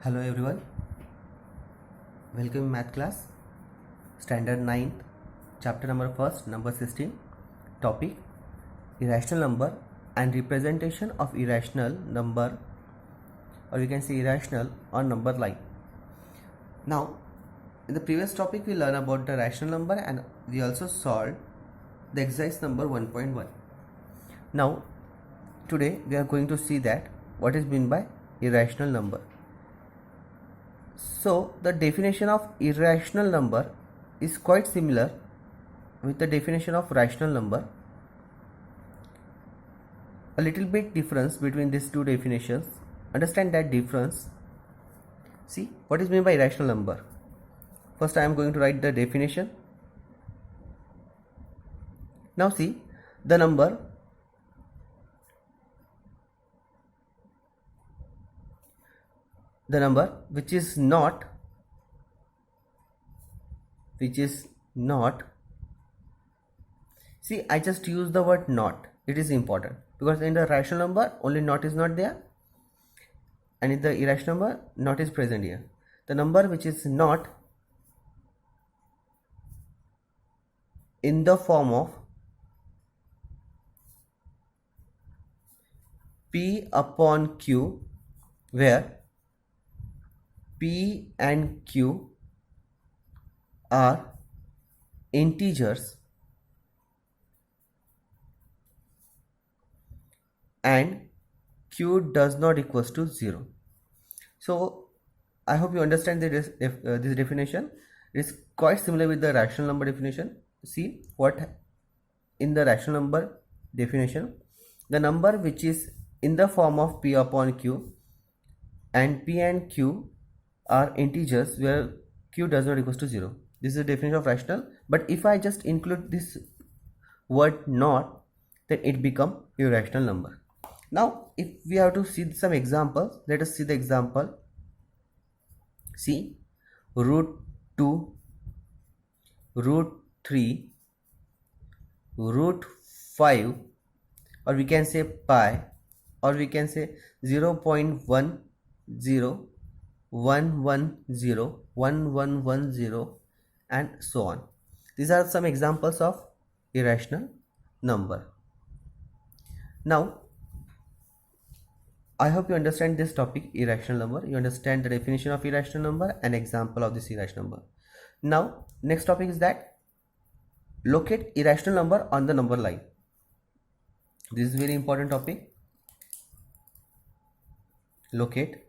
Hello everyone, welcome in math class, standard 9th, chapter number 1st, number 16, topic irrational number and representation of irrational number, or we can say irrational on number line. Now, in the previous topic we learned about the rational number and we also solved the exercise number 1.1. Now, today we are going to see that what is meant by irrational number. So the definition of irrational number is quite similar with the definition of rational number. A little bit difference between these two definitions. Understand that difference. See what is meant by irrational number. First I am going to write the definition. Now see the number which is not see, I just use the word not. It is important because in the rational number only not is not there, and in the irrational number not is present here. The number which is not in the form of P upon Q, where P and Q are integers and Q does not equals to 0. So I hope you understand this definition. It is quite similar with the rational number definition. See what in the rational number definition, the number which is in the form of P upon Q and P and Q are integers where Q does not equals to 0. This is the definition of rational. But if I just include this word not, then it become irrational number. Now if we have to see some examples, let us see the example. See root 2, root 3, root 5, or we can say pi, or we can say 0.10, 110, 1110, and so on. These are some examples of irrational number. Now I hope you understand this topic, irrational number. You understand the definition of irrational number and example of this irrational number. Now next topic is that locate irrational number on the number line. This is very important topic. Locate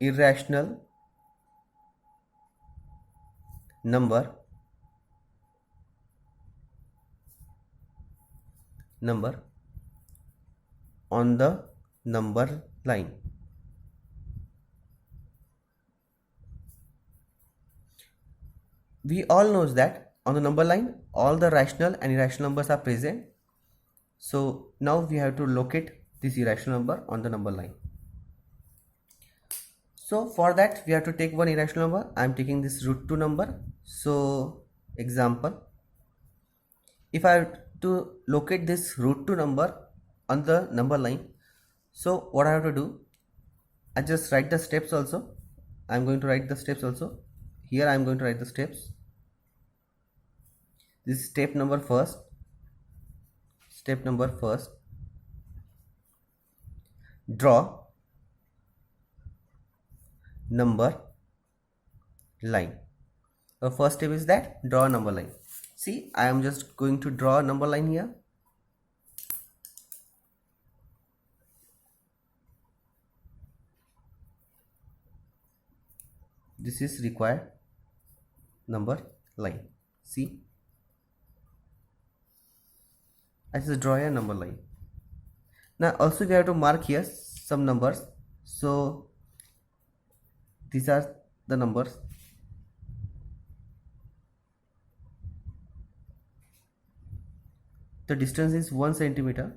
irrational number on the number line. We all knows that on the number line all the rational and irrational numbers are present. So now we have to locate this irrational number on the number line. So for that we have to take one irrational number. I am taking this root 2 number. So example, if I have to locate this root 2 number on the number line, so what I have to do, I just write the steps also. I am going to write the steps also. Here I am going to write the steps. This is step number first. Draw number line. The first step is that draw a number line. See, I am just going to draw a number line here. This is required number line. See, I just draw a number line. Now also we have to mark here some numbers. So these are the numbers. The distance is 1 centimeter.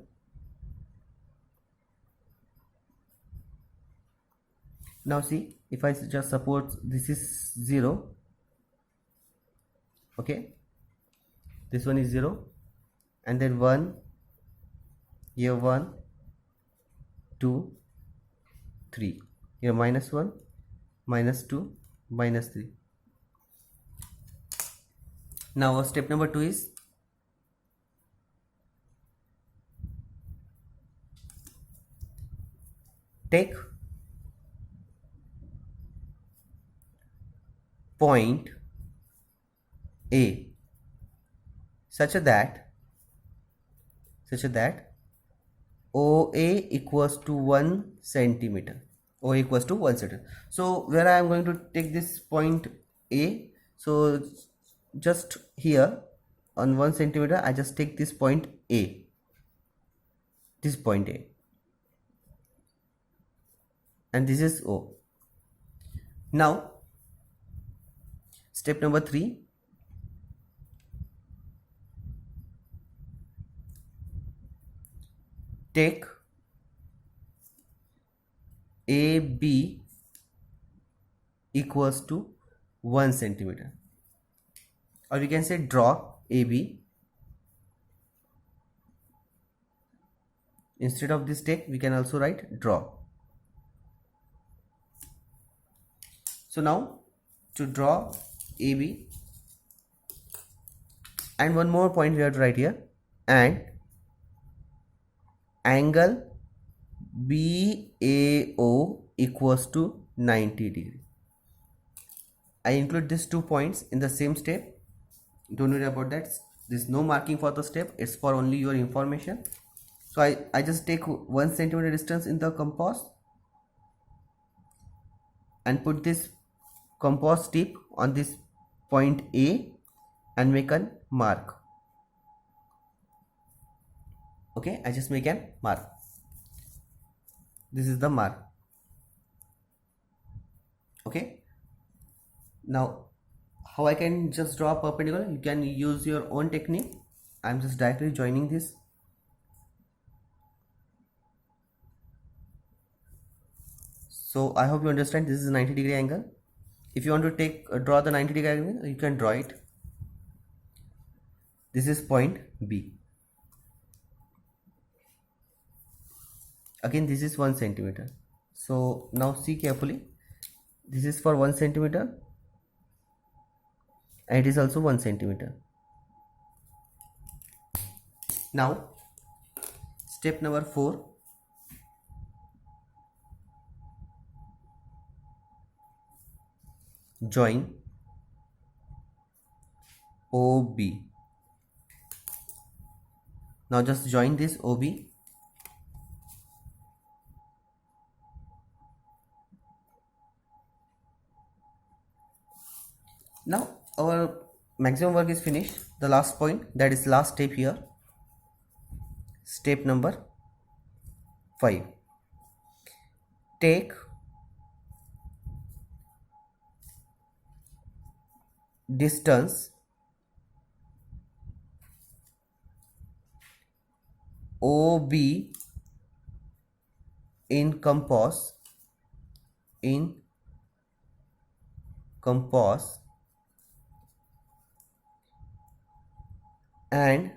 Now see, if I just suppose this is 0, okay, this one is 0, and then 1, here 1, 2, 3, here -1, -2, -3. Now step number 2 is take point A such that OA equals to 1 centimeter. OA equals to 1 centimeter. So where I am going to take this point A, so just here on 1 centimeter I just take this point A, this point A, and this is O. Now step number 3, take AB equals to 1 centimeter, or we can say draw AB. Instead of this take, we can also write draw. So now to draw AB, and one more point we have to write here, and angle BAO equals to 90 degree. I include these 2 points in the same step. Don't worry about that. There's no marking for the step. It's for only your information. So I just take 1 centimeter distance in the compass and put this compass tip on this point A and make a mark. Okay, I just make a mark. This is the mark. Okay, now how I can just draw a perpendicular? You can use your own technique. I'm just directly joining this. So I hope you understand this is a 90 degree angle. If you want to draw the 90 degree angle, you can draw it. This is point B. Again, this is 1 centimeter. So now see carefully. This is for 1 centimeter, and it is also 1 centimeter. Now step number 4. Join OB. Now just join this OB. Now our maximum work is finished. The last point, that is last step here. Step number 5. Take distance OB in compass and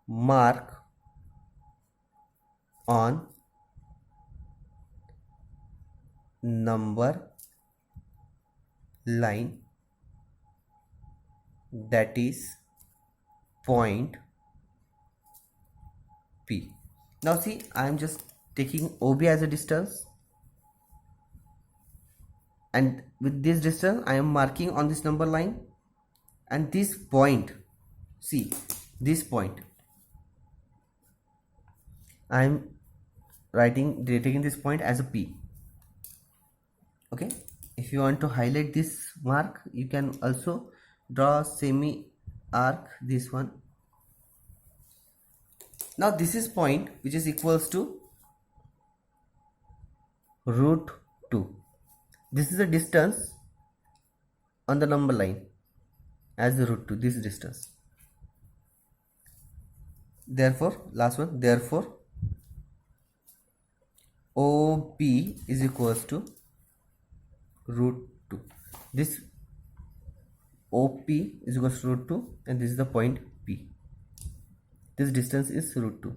mark on number line, that is point P. Now see, I am just taking OB as a distance, and with this distance I am marking on this number line, and this point, see this point, I am taking this point as a P. Okay, if you want to highlight this mark, you can also draw semi arc, this one. Now this is point which is equals to √2. This is the distance on the number line as the √2, this distance. Therefore, last one, therefore OP is equals to √2. This OP is equals to root 2 and this is the point P. This distance is root 2.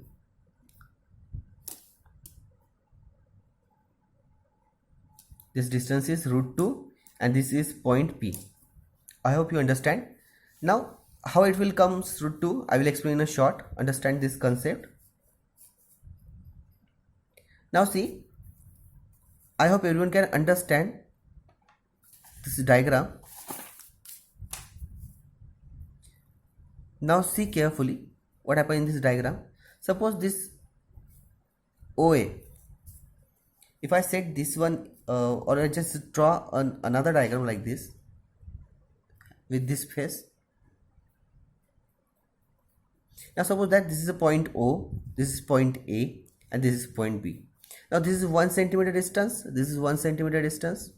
This distance is root 2 and this is point P. I hope you understand. Now how it will come root 2 I will explain in a short. Understand this concept. Now see, I hope everyone can understand this diagram. Now see carefully what happened in this diagram. Suppose this OA, if I set this one or I just draw another diagram like this with this face. Now suppose that this is a point O, this is point A and this is point B. Now this is 1 centimeter distance, this is 1 centimeter distance.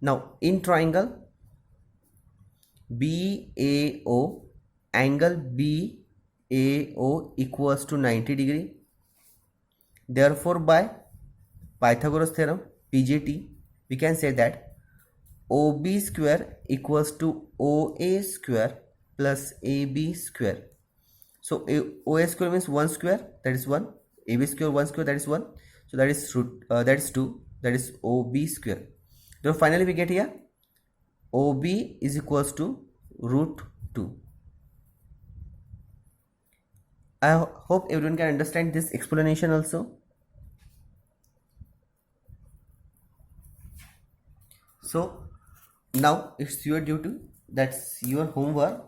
Now in triangle BAO, angle BAO equals to 90 degree. Therefore by Pythagoras theorem PJT we can say that OB square equals to OA square plus AB square. So OA square means 1 square, that is 1. AB square 1 square, that is 1. So that is 2, that is OB square. So finally we get here OB is equals to root 2. I hope everyone can understand this explanation also. So now it's your duty, that's your homework.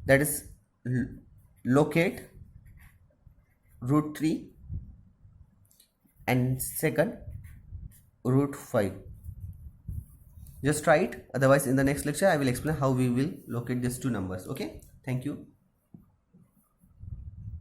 That is locate root 3 and second root 5. Just try it, otherwise in the next lecture I will explain how we will locate these two numbers. Okay, thank you.